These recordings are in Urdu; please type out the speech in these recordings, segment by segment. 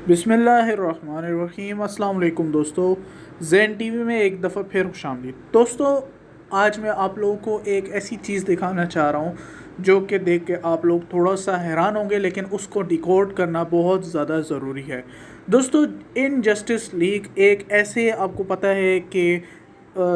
بسم اللہ الرحمن الرحیم۔ السلام علیکم دوستو، زین ٹی وی میں ایک دفعہ پھر خوش آمدید۔ دوستو، آج میں آپ لوگوں کو ایک ایسی چیز دکھانا چاہ رہا ہوں جو کہ دیکھ کے آپ لوگ تھوڑا سا حیران ہوں گے، لیکن اس کو ڈیکوڈ کرنا بہت زیادہ ضروری ہے۔ دوستو، ان جسٹس لیگ ایک ایسے، آپ کو پتہ ہے کہ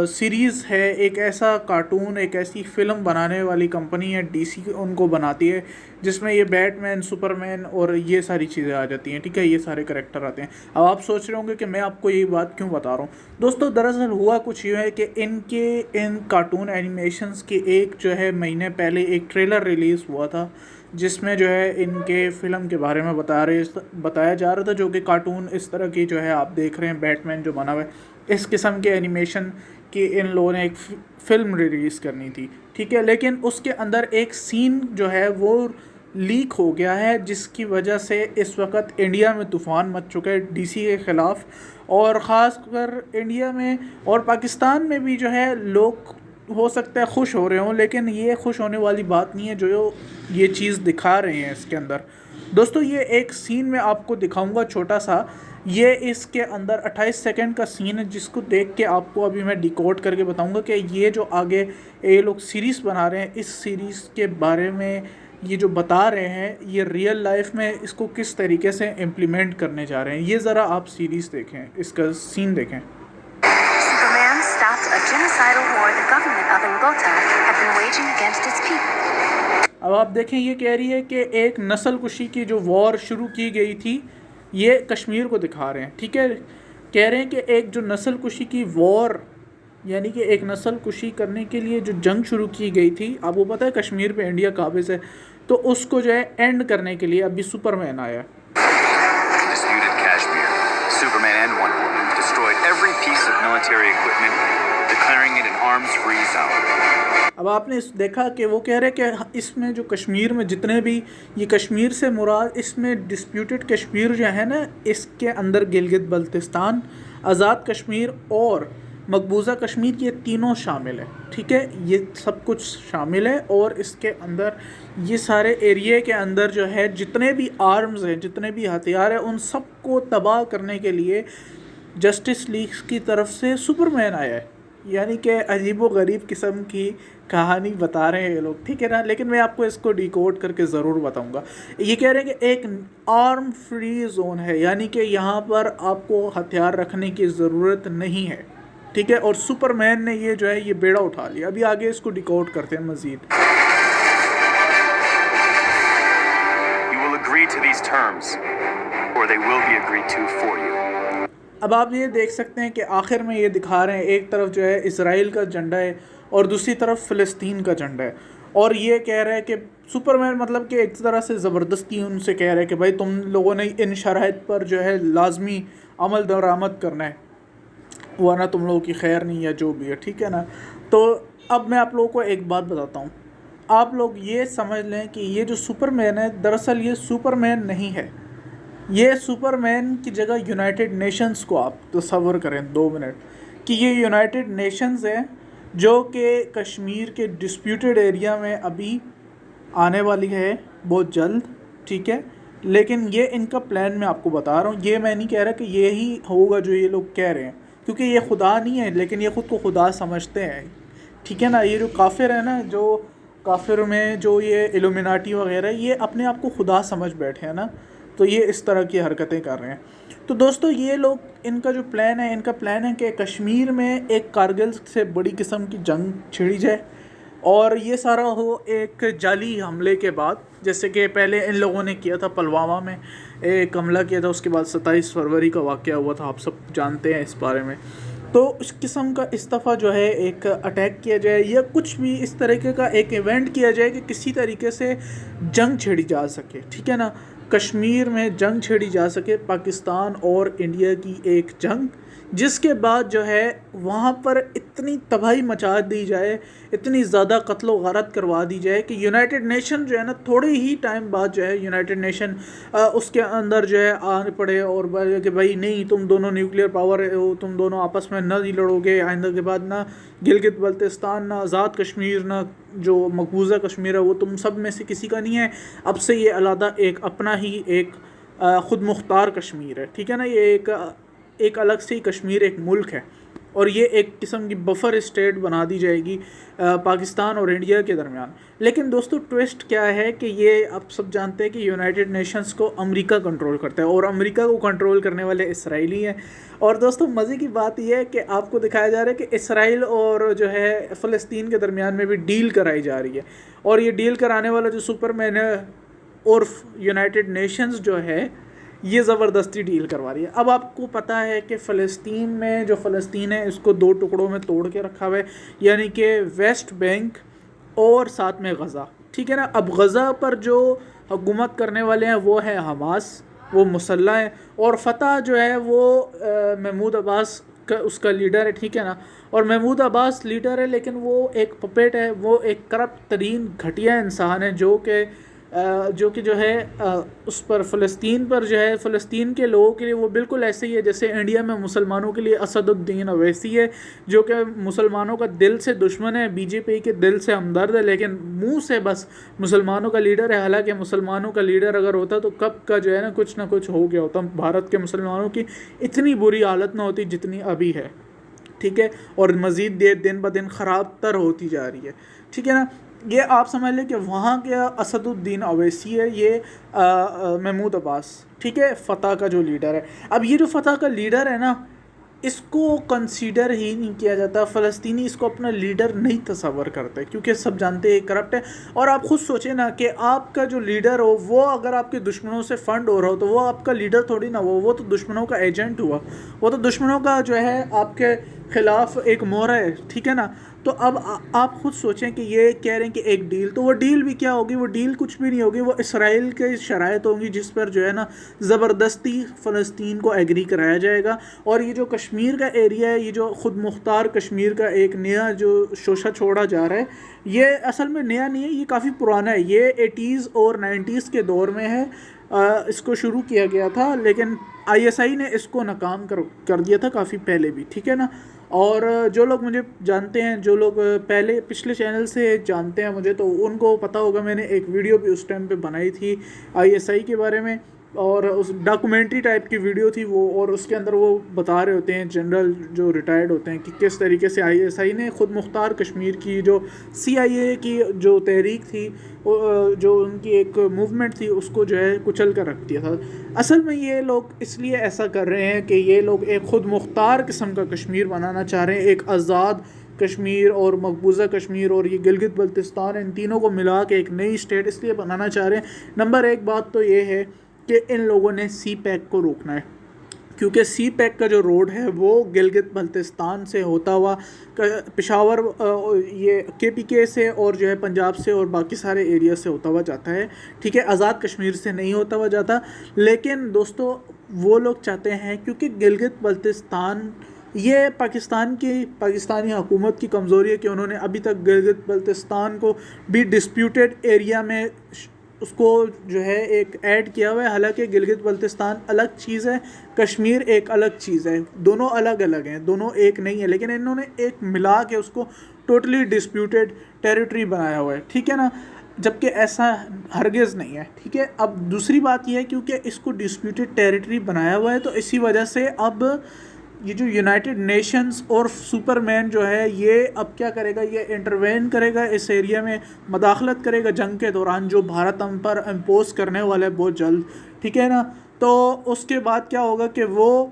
سیریز ہے، ایک ایسا کارٹون، ایک ایسی فلم بنانے والی کمپنی ہے، ڈی سی ان کو بناتی ہے، جس میں یہ بیٹ مین، سپر مین اور یہ ساری چیزیں آ جاتی ہیں، ٹھیک ہے، یہ سارے کریکٹر آتے ہیں۔ اب آپ سوچ رہے ہوں گے کہ میں آپ کو یہ بات کیوں بتا رہا ہوں۔ دوستو، دراصل ہوا کچھ یہ ہے کہ ان کارٹون اینیمیشنز کے ایک جو ہے مہینے پہلے ایک ٹریلر ریلیز ہوا تھا، جس میں جو ہے ان کے فلم کے بارے میں بتایا جا رہا تھا، جو کہ کارٹون اس طرح کی جو ہے آپ دیکھ رہے ہیں، بیٹ مین جو بنا ہوا ہے، اس قسم کے اینیمیشن کی ان لوگوں نے ایک فلم ریلیز کرنی تھی، ٹھیک ہے، لیکن اس کے اندر ایک سین جو ہے وہ لیک ہو گیا ہے، جس کی وجہ سے اس وقت انڈیا میں طوفان مچ چکا ہے ڈی سی کے خلاف، اور خاص کر انڈیا میں اور پاکستان میں بھی جو ہے لوگ ہو سکتا ہے خوش ہو رہے ہوں، لیکن یہ خوش ہونے والی بات نہیں ہے جو یہ چیز دکھا رہے ہیں اس کے اندر۔ دوستو، یہ ایک سین میں آپ کو دکھاؤں گا چھوٹا سا، یہ اس کے اندر 28 سیکنڈ کا سین ہے، جس کو دیکھ کے آپ کو ابھی میں ڈیکوڈ کر کے بتاؤں گا کہ یہ جو آگے یہ لوگ سیریز بنا رہے ہیں، اس سیریز کے بارے میں یہ جو بتا رہے ہیں، یہ ریئل لائف میں اس کو کس طریقے سے امپلیمنٹ کرنے جا رہے ہیں۔ یہ ذرا آپ سیریز دیکھیں، اس کا سین دیکھیں۔ Superman stopped a genocidal war the government of Angola had been waging against its people. اب آپ دیکھیں، یہ کہہ رہی ہے کہ ایک نسل کشی کی جو وار شروع کی گئی تھی، یہ کشمیر کو دکھا رہے ہیں، ٹھیک ہے، کہہ رہے ہیں کہ ایک جو نسل کشی کی وار، یعنی کہ ایک نسل کشی کرنے کے لیے جو جنگ شروع کی گئی تھی، آپ کو پتہ ہے کشمیر پہ انڈیا قابض ہے، تو اس کو جو ہے اینڈ کرنے کے لیے ابھی سپر مین آیا ہے۔ Disputed Kashmir, Superman and Wonder Woman destroyed every piece of military equipment, declaring it an arms-free zone. اب آپ نے دیکھا کہ وہ کہہ رہے کہ اس میں جو کشمیر میں جتنے بھی، یہ کشمیر سے مراد، اس میں ڈسپیوٹڈ کشمیر جو ہے نا، اس کے اندر گلگت بلتستان، آزاد کشمیر اور مقبوضہ کشمیر، یہ تینوں شامل ہیں، ٹھیک ہے، یہ سب کچھ شامل ہے، اور اس کے اندر یہ سارے ایریے کے اندر جو ہے جتنے بھی آرمز ہیں، جتنے بھی ہتھیار ہیں، ان سب کو تباہ کرنے کے لیے جسٹس لیگ کی طرف سے سپر مین آیا ہے۔ یعنی کہ عجیب و غریب قسم کی کہانی بتا رہے ہیں یہ لوگ، ٹھیک ہے نا، لیکن میں آپ کو اس کو ڈیکوڈ کر کے ضرور بتاؤں گا۔ یہ کہہ رہے ہیں کہ ایک آرم فری زون ہے، یعنی کہ یہاں پر آپ کو ہتھیار رکھنے کی ضرورت نہیں ہے، ٹھیک ہے، اور سپر مین نے یہ جو ہے یہ بیڑا اٹھا لیا۔ ابھی آگے اس کو ڈیکوڈ کرتے ہیں مزید۔ You will agree to these terms, or they will be agreed to for you. اب آپ یہ دیکھ سکتے ہیں کہ آخر میں یہ دکھا رہے ہیں، ایک طرف جو ہے اسرائیل کا جھنڈا ہے اور دوسری طرف فلسطین کا جھنڈا ہے، اور یہ کہہ رہے ہیں کہ سپر مین مطلب کہ ایک طرح سے زبردستی ان سے کہہ رہے ہیں کہ بھائی تم لوگوں نے ان شرائط پر جو ہے لازمی عمل درآمد کرنا ہے، ورنہ تم لوگوں کی خیر نہیں ہے، جو بھی ہے، ٹھیک ہے نا۔ تو اب میں آپ لوگوں کو ایک بات بتاتا ہوں، آپ لوگ یہ سمجھ لیں کہ یہ جو سپر مین ہے، دراصل یہ سپر مین نہیں ہے، یہ سپر مین کی جگہ یونائٹڈ نیشنز کو آپ تصور کریں 2 منٹ، کہ یہ یونائٹڈ نیشنز ہیں جو کہ کشمیر کے ڈسپیوٹڈ ایریا میں ابھی آنے والی ہے بہت جلد، ٹھیک ہے، لیکن یہ ان کا پلان میں آپ کو بتا رہا ہوں، یہ میں نہیں کہہ رہا کہ یہی ہوگا جو یہ لوگ کہہ رہے ہیں، کیونکہ یہ خدا نہیں ہے، لیکن یہ خود کو خدا سمجھتے ہیں، ٹھیک ہے نا۔ یہ جو کافر ہیں نا، جو کافر میں جو یہ ایلومیناٹی وغیرہ، یہ اپنے آپ کو خدا سمجھ بیٹھے ہیں نا، تو یہ اس طرح کی حرکتیں کر رہے ہیں۔ تو دوستو، یہ لوگ، ان کا جو پلان ہے، ان کا پلان ہے کہ کشمیر میں ایک کارگل سے بڑی قسم کی جنگ چھڑی جائے، اور یہ سارا ہو ایک جعلی حملے کے بعد، جیسے کہ پہلے ان لوگوں نے کیا تھا پلوامہ میں ایک حملہ کیا تھا، اس کے بعد 27 فروری کا واقعہ ہوا تھا، آپ سب جانتے ہیں اس بارے میں۔ تو اس قسم کا اس دفعہ جو ہے ایک اٹیک کیا جائے، یا کچھ بھی اس طریقے کا ایک ایونٹ کیا جائے کہ کسی طریقے سے جنگ چھیڑی جا سکے، ٹھیک ہے نا، کشمیر میں جنگ چھیڑی جا سکے، پاکستان اور انڈیا کی ایک جنگ، جس کے بعد جو ہے وہاں پر اتنی تباہی مچا دی جائے، اتنی زیادہ قتل و غارت کروا دی جائے کہ یونائٹڈ نیشن جو ہے نا، تھوڑے ہی ٹائم بعد جو ہے یونائٹڈ نیشن اس کے اندر جو ہے آنے پڑے اور بولے کہ بھائی نہیں، تم دونوں نیوکلیئر پاور ہو، تم دونوں آپس میں نہ ہی لڑو گے آئندہ کے بعد، نہ گلگت بلتستان، نہ آزاد کشمیر، نہ جو مقبوضہ کشمیر ہے وہ تم سب میں سے کسی کا نہیں ہے، اب سے یہ علیحدہ ایک اپنا ہی ایک خود مختار کشمیر ہے، ٹھیک ہے نا. یہ ایک الگ سے ہی کشمیر ایک ملک ہے، اور یہ ایک قسم کی بفر اسٹیٹ بنا دی جائے گی پاکستان اور انڈیا کے درمیان. لیکن دوستو ٹویسٹ کیا ہے کہ یہ آپ سب جانتے ہیں کہ یونائٹڈ نیشنز کو امریکہ کنٹرول کرتا ہے، اور امریکہ کو کنٹرول کرنے والے اسرائیلی ہیں. اور دوستو مزے کی بات یہ ہے کہ آپ کو دکھایا جا رہا ہے کہ اسرائیل اور جو ہے فلسطین کے درمیان میں بھی ڈیل کرائی جا رہی ہے، اور یہ ڈیل کرانے والا جو سپر مین ہے اور یونائٹڈ نیشنز جو ہے یہ زبردستی ڈیل کروا رہی ہے. اب آپ کو پتہ ہے کہ فلسطین میں جو فلسطین ہے اس کو 2 ٹکڑوں میں توڑ کے رکھا ہوا ہے، یعنی کہ ویسٹ بینک اور ساتھ میں غزہ، ٹھیک ہے نا. اب غزہ پر جو حکومت کرنے والے ہیں وہ ہے حماس، وہ مسلح ہیں، اور فتح جو ہے وہ محمود عباس کا اس کا لیڈر ہے، ٹھیک ہے نا. اور محمود عباس لیڈر ہے لیکن وہ ایک پپیٹ ہے، وہ ایک کرپٹ ترین گھٹیا انسان ہے جو کہ جو ہے اس پر فلسطین پر جو ہے فلسطین کے لوگوں کے لیے وہ بالکل ایسے ہی ہے جیسے انڈیا میں مسلمانوں کے لیے اسد الدین اویسی ہے، جو کہ مسلمانوں کا دل سے دشمن ہے، بی جے پی کے دل سے ہمدرد ہے، لیکن منہ سے بس مسلمانوں کا لیڈر ہے. حالانکہ مسلمانوں کا لیڈر اگر ہوتا تو کب کا جو ہے نا کچھ نہ کچھ ہو گیا ہوتا، بھارت کے مسلمانوں کی اتنی بری حالت نہ ہوتی جتنی ابھی ہے، ٹھیک ہے. اور مزید دن بدن خراب تر ہوتی جا رہی ہے، ٹھیک ہے نا. یہ آپ سمجھ لیں کہ وہاں کے اسد الدین اویسی ہے، یہ محمود عباس، ٹھیک ہے، فتح کا جو لیڈر ہے. اب یہ جو فتح کا لیڈر ہے نا اس کو کنسیڈر ہی نہیں کیا جاتا، فلسطینی اس کو اپنا لیڈر نہیں تصور کرتے کیونکہ سب جانتے ہیں کرپٹ ہے. اور آپ خود سوچیں نا کہ آپ کا جو لیڈر ہو وہ اگر آپ کے دشمنوں سے فنڈ ہو رہا ہو تو وہ آپ کا لیڈر تھوڑی نہ ہو، وہ تو دشمنوں کا ایجنٹ ہوا، وہ تو دشمنوں کا جو ہے آپ کے خلاف ایک مہرہ ہے، ٹھیک ہے نا. تو اب آپ خود سوچیں کہ یہ کہہ رہے ہیں کہ ایک ڈیل، تو وہ ڈیل بھی کیا ہوگی؟ وہ ڈیل کچھ بھی نہیں ہوگی، وہ اسرائیل کے شرائط ہوں گی جس پر جو ہے نا زبردستی فلسطین کو ایگری کرایا جائے گا. اور یہ جو کشمیر کا ایریا ہے، یہ جو خود مختار کشمیر کا ایک نیا جو شوشہ چھوڑا جا رہا ہے، یہ اصل میں نیا نہیں ہے، یہ کافی پرانا ہے، یہ 80s اور 90s کے دور میں ہے. اس کو شروع کیا گیا تھا لیکن ISI نے اس کو ناکام کر دیا تھا کافی پہلے بھی، ٹھیک ہے نا. اور جو لوگ مجھے جانتے ہیں، جو لوگ پچھلے چینل سے جانتے ہیں مجھے، تو ان کو پتہ ہوگا میں نے ایک ویڈیو بھی اس ٹائم پہ بنائی تھی ISI کے بارے میں، اور اس ڈاکومنٹری ٹائپ کی ویڈیو تھی وہ، اور اس کے اندر وہ بتا رہے ہوتے ہیں جنرل جو ریٹائرڈ ہوتے ہیں کہ کس طریقے سے ISI نے خود مختار کشمیر کی جو CIA کی جو تحریک تھی، جو ان کی ایک موومنٹ تھی، اس کو جو ہے کچل کر رکھ دیا تھا. اصل میں یہ لوگ اس لیے ایسا کر رہے ہیں کہ یہ لوگ ایک خود مختار قسم کا کشمیر بنانا چاہ رہے ہیں، ایک آزاد کشمیر اور مقبوضہ کشمیر اور یہ گلگت بلتستان، ان تینوں کو ملا کے ایک نئی اسٹیٹ اس لیے بنانا چاہ رہے ہیں. نمبر 1 بات تو یہ ہے کہ ان لوگوں نے CPEC کو روکنا ہے، کیونکہ CPEC کا جو روڈ ہے وہ گلگت بلتستان سے ہوتا ہوا پشاور، یہ KPK سے اور جو ہے پنجاب سے اور باقی سارے ایریا سے ہوتا ہوا جاتا ہے، ٹھیک ہے، آزاد کشمیر سے نہیں ہوتا ہوا جاتا. لیکن دوستو وہ لوگ چاہتے ہیں کیونکہ گلگت بلتستان یہ پاکستانی حکومت کی کمزوری ہے کہ انہوں نے ابھی تک گلگت بلتستان کو بھی ڈسپیوٹڈ ایریا میں اس کو جو ہے ایک ایڈ کیا ہوا ہے. حالانکہ گلگت بلتستان الگ چیز ہے، کشمیر ایک الگ چیز ہے، دونوں الگ الگ ہیں، دونوں ایک نہیں ہے، لیکن انہوں نے ایک ملا کے اس کو ٹوٹلی ڈسپیوٹڈ ٹیریٹری بنایا ہوا ہے، ٹھیک ہے نا، جبکہ ایسا ہرگز نہیں ہے، ٹھیک ہے. اب دوسری بات یہ ہے کیونکہ اس کو ڈسپیوٹڈ ٹیریٹری بنایا ہوا ہے تو اسی وجہ سے اب یہ جو یونائٹڈ نیشنز اور سپر مین جو ہے یہ اب کیا کرے گا؟ یہ انٹروین کرے گا اس ایریا میں، مداخلت کرے گا جنگ کے دوران جو بھارت ہم پر امپوز کرنے والا ہے بہت جلد، ٹھیک ہے نا. تو اس کے بعد کیا ہوگا کہ وہ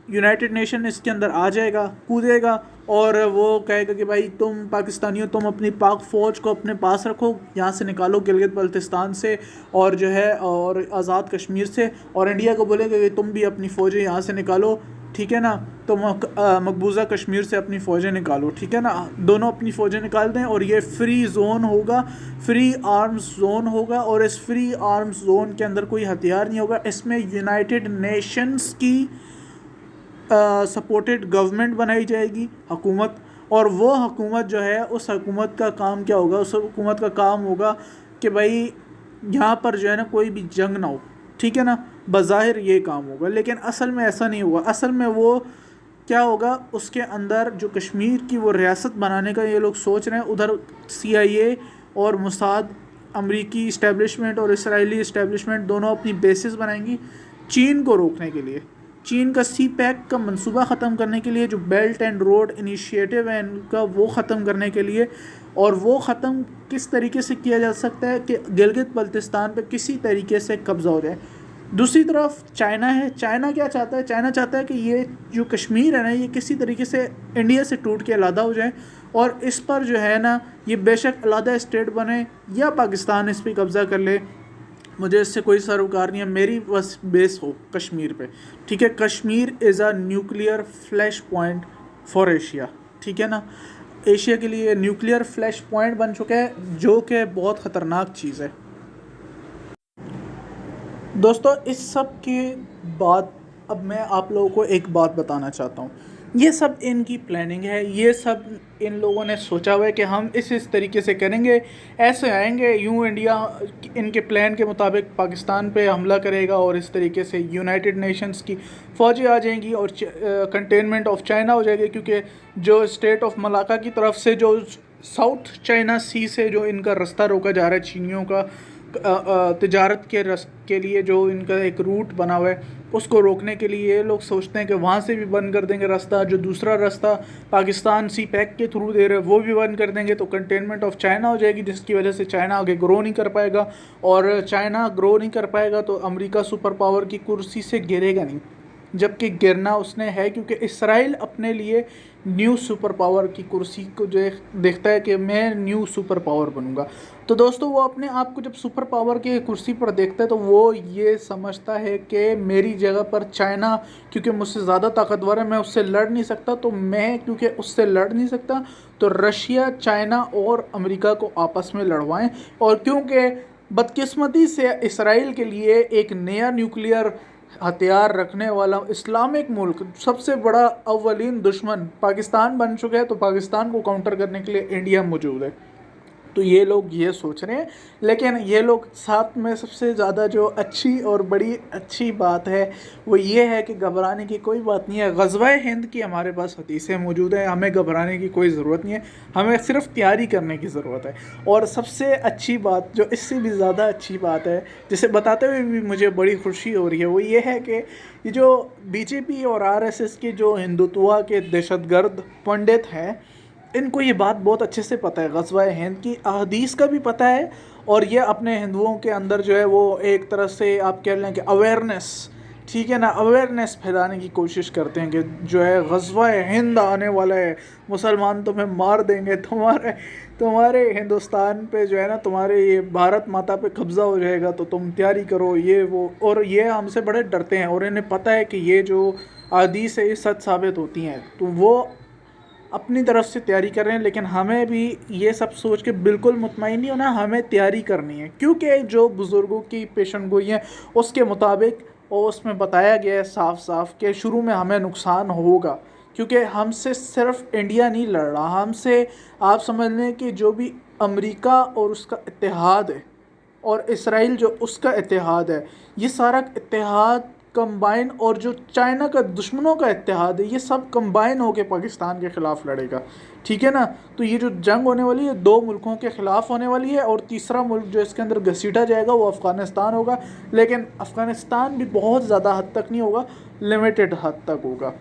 یونائٹڈ نیشن اس کے اندر آ جائے گا، کودے گا، اور وہ کہے گا کہ بھائی تم پاکستانیوں تم اپنی پاک فوج کو اپنے پاس رکھو، یہاں سے نکالو گلگت بلتستان سے اور جو ہے اور آزاد کشمیر سے، اور انڈیا کو بولے گا کہ تم بھی اپنی فوجیں یہاں سے نکالو، ٹھیک ہے نا، تو مقبوضہ کشمیر سے اپنی فوجیں نکالو، ٹھیک ہے نا، دونوں اپنی فوجیں نکال دیں اور یہ فری زون ہوگا، فری آرمز زون ہوگا. اور اس فری آرمز زون کے اندر کوئی ہتھیار نہیں ہوگا، اس میں یونائٹڈ نیشنز کی سپورٹڈ گورنمنٹ بنائی جائے گی، حکومت. اور وہ حکومت جو ہے اس حکومت کا کام کیا ہوگا؟ اس حکومت کا کام ہوگا کہ بھائی یہاں پر جو ہے نا کوئی بھی جنگ نہ ہو، ٹھیک ہے نا، بظاہر یہ کام ہوگا لیکن اصل میں ایسا نہیں ہوگا. اصل میں وہ کیا ہوگا؟ اس کے اندر جو کشمیر کی وہ ریاست بنانے کا یہ لوگ سوچ رہے ہیں، ادھر CIA اور موساد امریکی اسٹیبلشمنٹ اور اسرائیلی اسٹیبلشمنٹ دونوں اپنی بیسز بنائیں گی چین کو روکنے کے لیے، چین کا سی پیک کا منصوبہ ختم کرنے کے لیے، جو بیلٹ اینڈ روڈ انیشیٹو ہے ان کا وہ ختم کرنے کے لیے. اور وہ ختم کس طریقے سے کیا جا سکتا ہے کہ گلگت بلتستان پہ کسی طریقے سے قبضہ ہو جائے. دوسری طرف چائنا ہے. چائنا کیا چاہتا ہے؟ چائنا چاہتا ہے کہ یہ جو کشمیر ہے نا یہ کسی طریقے سے انڈیا سے ٹوٹ کے علیحدہ ہو جائے اور اس پر جو ہے نا یہ بے شک علیحدہ اسٹیٹ بنے یا پاکستان اس پہ قبضہ کر لے. مجھے اس سے کوئی سروکار نہیں ہے، میری بس بیس ہو کشمیر پہ. ٹھیک ہے، Kashmir is a nuclear flash point for Asia. ٹھیک ہے نا، ایشیا کے لیے نیوکلیئر فلیش پوائنٹ بن چکا ہے جو کہ بہت خطرناک چیز ہے. دوستو اس سب کے بعد اب میں آپ لوگوں کو ایک بات بتانا چاہتا ہوں. یہ سب ان کی پلاننگ ہے، یہ سب ان لوگوں نے سوچا ہوا ہے کہ ہم اس طریقے سے کریں گے، ایسے آئیں گے، یوں انڈیا ان کے پلان کے مطابق پاکستان پہ حملہ کرے گا اور اس طریقے سے یونائٹڈ نیشنز کی فوجیں آ جائیں گی اور کنٹینمنٹ آف چائنا ہو جائے گی. کیونکہ جو اسٹیٹ آف ملاکا کی طرف سے جو ساؤتھ چائنا سی سے جو ان کا رستہ روکا جا رہا ہے چینیوں کا تجارت کے لیے، جو ان کا ایک روٹ بنا ہوا ہے اس کو روکنے کے لیے یہ لوگ سوچتے ہیں کہ وہاں سے بھی بند کر دیں گے راستہ. جو دوسرا راستہ پاکستان سی پیک کے تھرو دے رہے وہ بھی بند کر دیں گے تو کنٹینمنٹ آف چائنا ہو جائے گی، جس کی وجہ سے چائنا آگے گرو نہیں کر پائے گا. اور چائنا گرو نہیں کر پائے گا تو امریکہ سپر پاور کی کرسی سے گرے گا نہیں، جبکہ گرنا اس نے ہے کیونکہ اسرائیل اپنے لیے نیو سپر پاور کی کرسی کو جو دیکھتا ہے کہ میں نیو سپر پاور بنوں گا. تو دوستو وہ اپنے آپ کو جب سپر پاور کی کرسی پر دیکھتا ہے تو وہ یہ سمجھتا ہے کہ میری جگہ پر چائنا کیونکہ مجھ سے زیادہ طاقتور ہے، میں اس سے لڑ نہیں سکتا، تو میں کیونکہ اس سے لڑ نہیں سکتا تو رشیا، چائنا اور امریکہ کو آپس میں لڑوائیں. اور کیونکہ بدقسمتی سے اسرائیل کے لیے ایک نیا نیوکلیئر ہتھیار رکھنے والا اسلامک ملک سب سے بڑا اولین دشمن پاکستان بن چکا ہے، تو پاکستان کو کاؤنٹر کرنے کے لیے انڈیا موجود ہے. تو یہ لوگ یہ سوچ رہے ہیں، لیکن یہ لوگ ساتھ میں سب سے زیادہ جو اچھی اور بڑی اچھی بات ہے وہ یہ ہے کہ گھبرانے کی کوئی بات نہیں ہے. غزوہ ہند کی ہمارے پاس حدیثیں موجود ہیں، ہمیں گھبرانے کی کوئی ضرورت نہیں ہے، ہمیں صرف تیاری کرنے کی ضرورت ہے. اور سب سے اچھی بات جو اس سے بھی زیادہ اچھی بات ہے جسے بتاتے ہوئے بھی مجھے بڑی خوشی ہو رہی ہے وہ یہ ہے کہ یہ جو بی جے پی اور آر ایس ایس کے جو ہندوتوا کے دہشت گرد پنڈت ہیں ان کو یہ بات بہت اچھے سے پتہ ہے، غزوہ ہند کی احادیث کا بھی پتہ ہے. اور یہ اپنے ہندوؤں کے اندر جو ہے وہ ایک طرح سے آپ کہہ لیں کہ اویئرنیس، ٹھیک ہے نا، اویئرنیس پھیلانے کی کوشش کرتے ہیں کہ جو ہے غزوہ ہند آنے والا ہے، مسلمان تمہیں مار دیں گے، تمہارے ہندوستان پہ جو ہے نا تمہارے یہ بھارت ماتا پہ قبضہ ہو جائے گا تو تم تیاری کرو یہ وہ. اور یہ ہم سے بڑے ڈرتے ہیں اور انہیں پتہ ہے کہ یہ جو احادیث ہے یہ سچ ثابت ہوتی ہیں، تو وہ اپنی طرف سے تیاری کر رہے ہیں. لیکن ہمیں بھی یہ سب سوچ کے بالکل مطمئن نہیں ہونا، ہمیں تیاری کرنی ہے کیونکہ جو بزرگوں کی پیشن گوئی ہیں اس کے مطابق اور اس میں بتایا گیا ہے صاف صاف کہ شروع میں ہمیں نقصان ہوگا کیونکہ ہم سے صرف انڈیا نہیں لڑ رہا، ہم سے آپ سمجھ لیں کہ جو بھی امریکہ اور اس کا اتحاد ہے اور اسرائیل جو اس کا اتحاد ہے، یہ سارا اتحاد کمبائن، اور جو چائنا کا دشمنوں کا اتحاد ہے یہ سب کمبائن ہو کے پاکستان کے خلاف لڑے گا. ٹھیک ہے نا، تو یہ جو جنگ ہونے والی ہے 2 ملکوں کے خلاف ہونے والی ہے اور تیسرا ملک جو اس کے اندر گھسیٹا جائے گا وہ افغانستان ہوگا. لیکن افغانستان بھی بہت زیادہ حد تک نہیں ہوگا، لمیٹڈ حد تک ہوگا.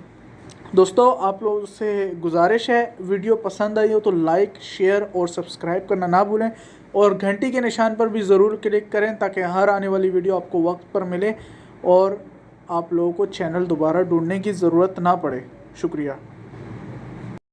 دوستو آپ لوگوں سے گزارش ہے ویڈیو پسند آئی ہو تو لائک، شیئر اور سبسکرائب کرنا نہ بھولیں اور گھنٹی کے نشان پر بھی ضرور کلک کریں تاکہ ہر آنے والی ویڈیو آپ کو وقت پر ملے اور آپ لوگوں کو چینل دوبارہ ڈھونڈنے کی ضرورت نہ پڑے. شکریہ.